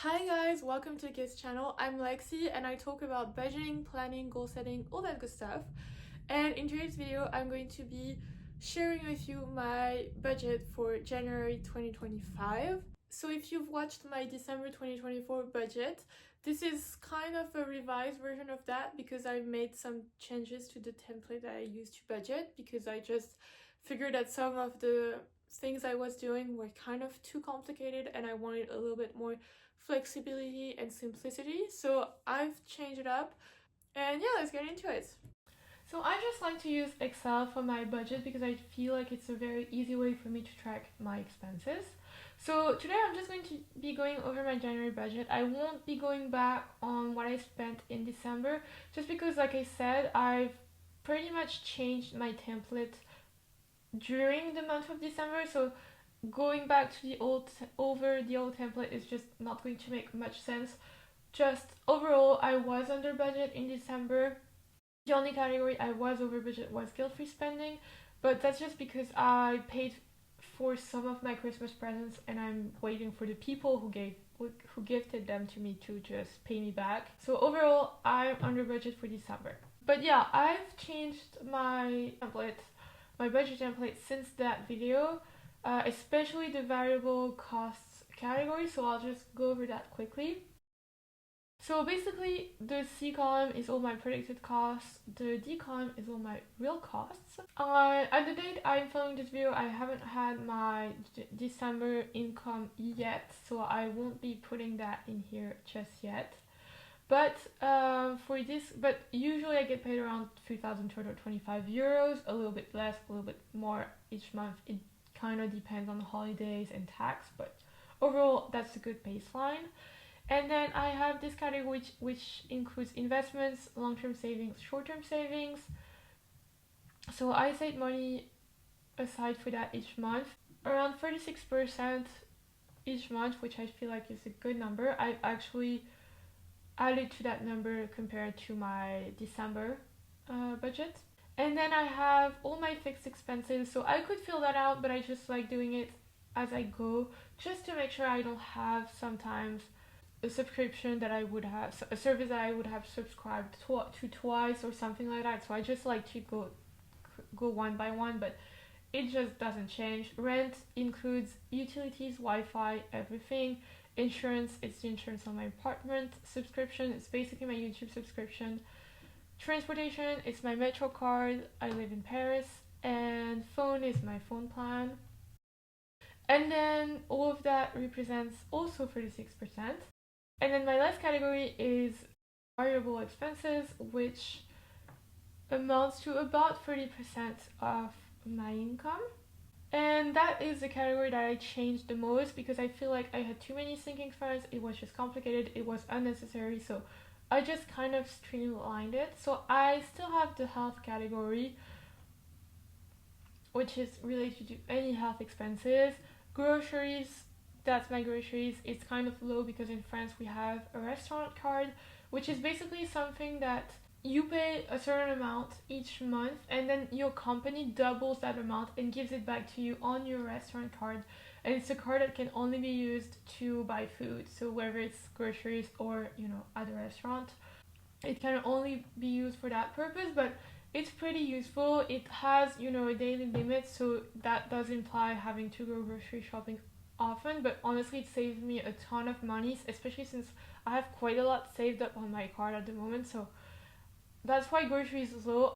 Hi guys, welcome to Kids channel. I'm Lexi and I talk about budgeting, planning, goal setting, all that good stuff. And in today's video, I'm going to be sharing with you my budget for January 2025. So if you've watched my December 2024 budget, this is kind of a revised version of that because I made some changes to the template that I used to budget because I just figured that some of the things I was doing were kind of too complicated and I wanted a little bit more flexibility and simplicity. So I've changed it up and yeah, let's get into it. So I just like to use Excel for my budget because I feel like it's a very easy way for me to track my expenses. So today I'm just going to be going over my January budget. I won't be going back on what I spent in December just because like I said, I've pretty much changed my template during the month of December. So going back to the old template is just not going to make much sense. Just overall, I was under budget in December. The only category I was over budget was guilt-free spending, but that's just because I paid for some of my Christmas presents and I'm waiting for the people who gifted them to me to just pay me back. So overall, I'm under budget for December. But yeah, I've changed my budget template since that video, especially the variable costs category, so I'll just go over that quickly. So basically, the C column is all my predicted costs, the D column is all my real costs. At the date I'm filming this video, I haven't had my December income yet, so I won't be putting that in here just yet. But but usually I get paid around 3,225 euros, a little bit less, a little bit more each month. It kind of depends on the holidays and tax, but overall that's a good baseline. And then I have this category which includes investments, long-term savings, short-term savings. So I set money aside for that each month, around 36% each month, which I feel like is a good number. I've actually added to that number compared to my December budget. And then I have all my fixed expenses, so I could fill that out, but I just like doing it as I go just to make sure I don't have sometimes a subscription that I would have, a service that I would have subscribed to twice or something like that. So I just like to go one by one, but it just doesn't change. Rent includes utilities, Wi-Fi, everything. Insurance, it's the insurance on my apartment. Subscription, it's basically my YouTube subscription. Transportation, it's my Metro card. I live in Paris. And phone is my phone plan. And then all of that represents also 36%. And then my last category is variable expenses, which amounts to about 30% of my income. And that is the category that I changed the most because I feel like I had too many sinking funds. It was just complicated, it was unnecessary, so I just kind of streamlined it. So I still have the health category, which is related to any health expenses. Groceries, that's my groceries. It's kind of low because in France we have a restaurant card, which is basically something that you pay a certain amount each month and then your company doubles that amount and gives it back to you on your restaurant card. And it's a card that can only be used to buy food, so whether it's groceries or at a restaurant, it can only be used for that purpose. But it's pretty useful. It has a daily limit, so that does imply having to go grocery shopping often, but honestly it saves me a ton of money, especially since I have quite a lot saved up on my card at the moment. So that's why groceries is low.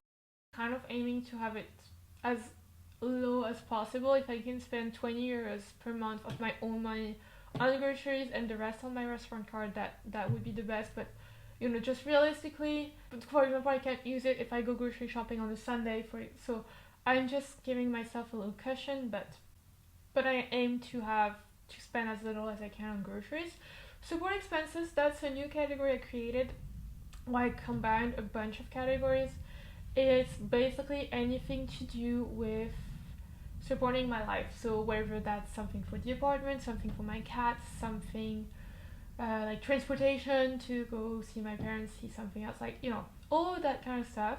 I'm kind of aiming to have it as low as possible. If I can spend 20 euros per month of my own money on groceries and the rest on my restaurant card, that would be the best. But just realistically, for example, I can't use it if I go grocery shopping on a Sunday so I'm just giving myself a little cushion, but I aim to spend as little as I can on groceries. Support expenses, that's a new category I created where I combined a bunch of categories. It's basically anything to do with supporting my life. So whether that's something for the apartment, something for my cats, something like transportation to go see my parents, see something else, like all of that kind of stuff.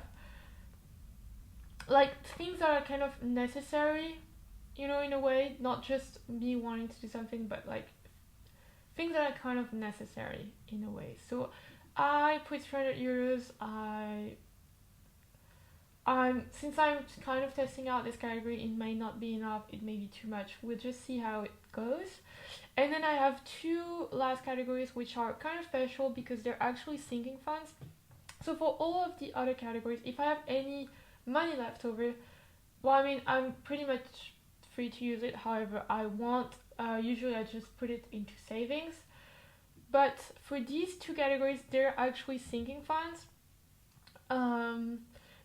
Like things that are kind of necessary, in a way, not just me wanting to do something, but like things that are kind of necessary in a way. So I put 300 euros. Since I'm kind of testing out this category, it may not be enough, it may be too much. We'll just see how it goes. And then I have two last categories which are kind of special because they're actually sinking funds. So for all of the other categories, if I have any money left over, well, I mean, I'm pretty much free to use it however I want. Usually I just put it into savings. But for these two categories, they're actually sinking funds.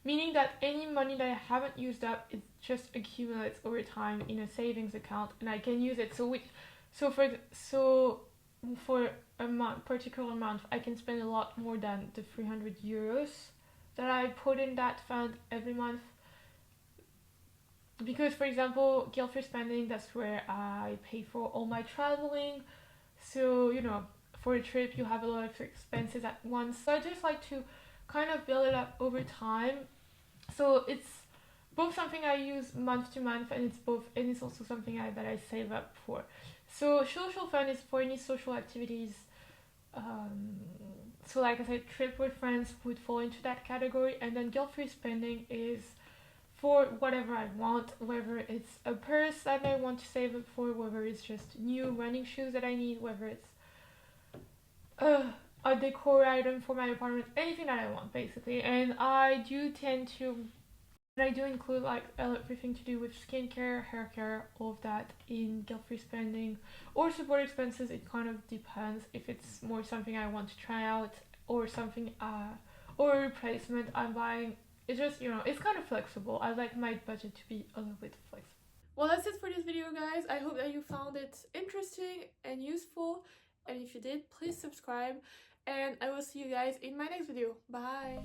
Meaning that any money that I haven't used up, it just accumulates over time in a savings account, and I can use it. So for a particular month, I can spend a lot more than the 300 euros that I put in that fund every month. Because, for example, guilt-free spending, that's where I pay for all my traveling. So, for a trip, you have a lot of expenses at once. So I just like to kind of build it up over time. So it's both something I use month to month, and it's also something that I save up for. So social fund is for any social activities. So like I said, trip with friends would fall into that category, and then guilt-free spending is for whatever I want, whether it's a purse that I want to save up for, whether it's just new running shoes that I need, whether it's a decor item for my apartment, anything that I want basically. And I do include like everything to do with skincare, hair care, all of that in guilt-free spending or support expenses. It kind of depends if it's more something I want to try out or something or a replacement I'm buying. It's just, it's kind of flexible. I like my budget to be a little bit flexible. Well, that's it for this video, guys. I hope that you found it interesting and useful. And if you did, please subscribe. And I will see you guys in my next video. Bye!